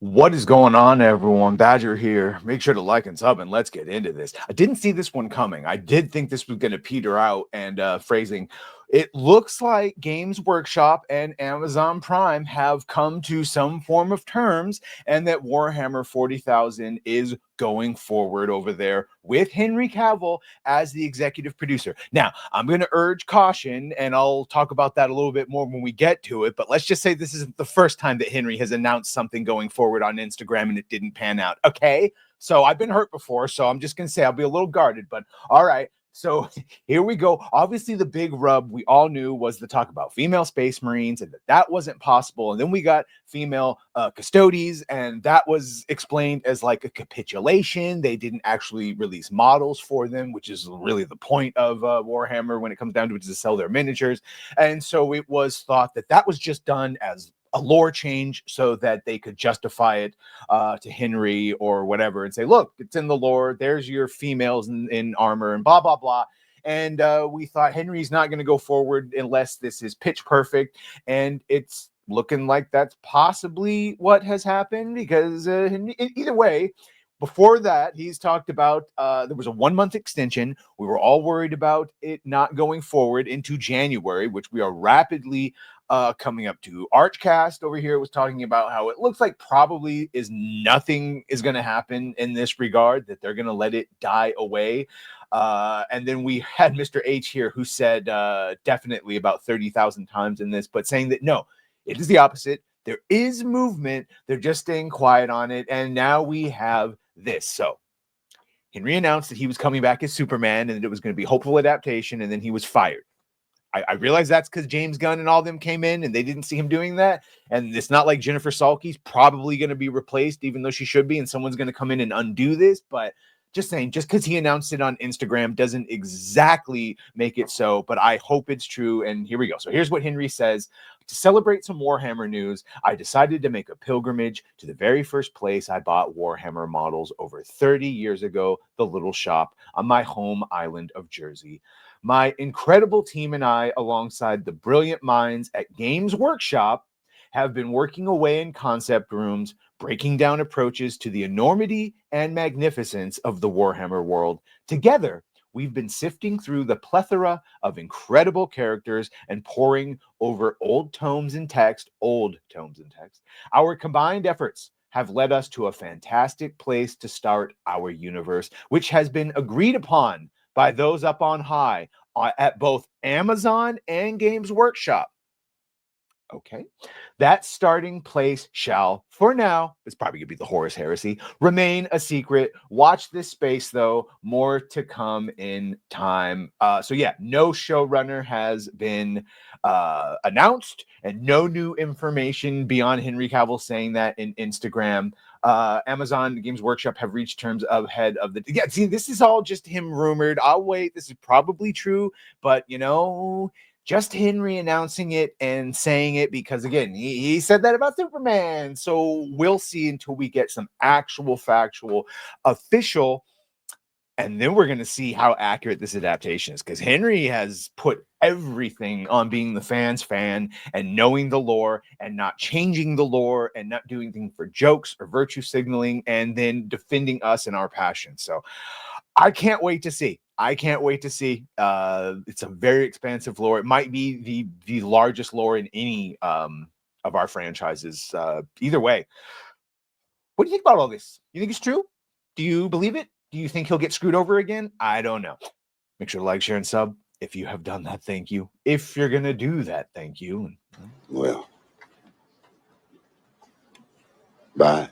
What is going on, everyone? Badger here. Make sure to like and sub, and let's get into this. I didn't see this one coming. I did think this was going to peter out, and phrasing. It looks like Games Workshop and Amazon Prime have come to some form of terms, and that Warhammer 40,000 is going forward over there with Henry Cavill as the executive producer. Now, I'm going to urge caution, and I'll talk about that a little bit more when we get to it, but let's just say this isn't the first time that Henry has announced something going forward on Instagram and it didn't pan out. Okay? So I've been hurt before, so I'm just going to say I'll be a little guarded, but all right. So here we go. Obviously, the big rub we all knew was the talk about female space marines and that wasn't possible. And then we got female custodies, and that was explained as like a capitulation. They didn't actually release models for them, which is really the point of Warhammer when it comes down to it, is to sell their miniatures. And so it was thought that that was just done as a lore change so that they could justify it to Henry or whatever and say, look, it's in the lore. There's your females in armor and blah, blah, blah. And we thought Henry's not going to go forward unless this is pitch perfect. And it's looking like that's possibly what has happened because either way, before that, he's talked about there was a 1-month extension. We were all worried about it not going forward into January, which we are rapidly coming up to. Archcast over here was talking about how it looks like probably nothing is going to happen in this regard, that they're going to let it die away. And then we had Mr. H here who said definitely about 30,000 times in this, but saying that no, it is the opposite. There is movement. They're just staying quiet on it. And now we have this. So Henry announced that he was coming back as Superman and that it was going to be hopeful adaptation, and then he was fired. I realize that's because James Gunn and all them came in and they didn't see him doing that. And it's not like Jennifer Salke's probably going to be replaced, even though she should be, and someone's going to come in and undo this. But just saying, just because he announced it on Instagram doesn't exactly make it so, but I hope it's true. And here we go. So here's what Henry says. To celebrate some Warhammer news, I decided to make a pilgrimage to the very first place I bought Warhammer models over 30 years ago, the little shop on my home island of Jersey. My incredible team and I, alongside the brilliant minds at Games Workshop, have been working away in concept rooms, breaking down approaches to the enormity and magnificence of the Warhammer world. Together, we've been sifting through the plethora of incredible characters and poring over old tomes and text. Our combined efforts have led us to a fantastic place to start our universe, which has been agreed upon by those up on high at both Amazon and Games Workshop. Okay. That starting place shall, for now, it's probably going to be the Horus Heresy, remain a secret. Watch this space, though. More to come in time. So yeah, no showrunner has been announced, and no new information beyond Henry Cavill saying that in Instagram. Amazon Games Workshop have reached terms ahead of the... Yeah, see, this is all just him rumored. I'll wait. This is probably true, but, you know... Just Henry announcing it and saying it because, again, he said that about Superman. So we'll see until we get some actual, factual, official, and then we're going to see how accurate this adaptation is, because Henry has put everything on being the fan's fan and knowing the lore and not changing the lore and not doing things for jokes or virtue signaling and then defending us and our passion. So I can't wait to see. It's a very expansive lore. It might be the largest lore in any of our franchises. Either way, what do you think about all this? You think it's true? Do you believe it? Do you think he'll get screwed over again? I don't know. Make sure to like, share, and sub. If you have done that, thank you. If you're going to do that, thank you. Well, bye.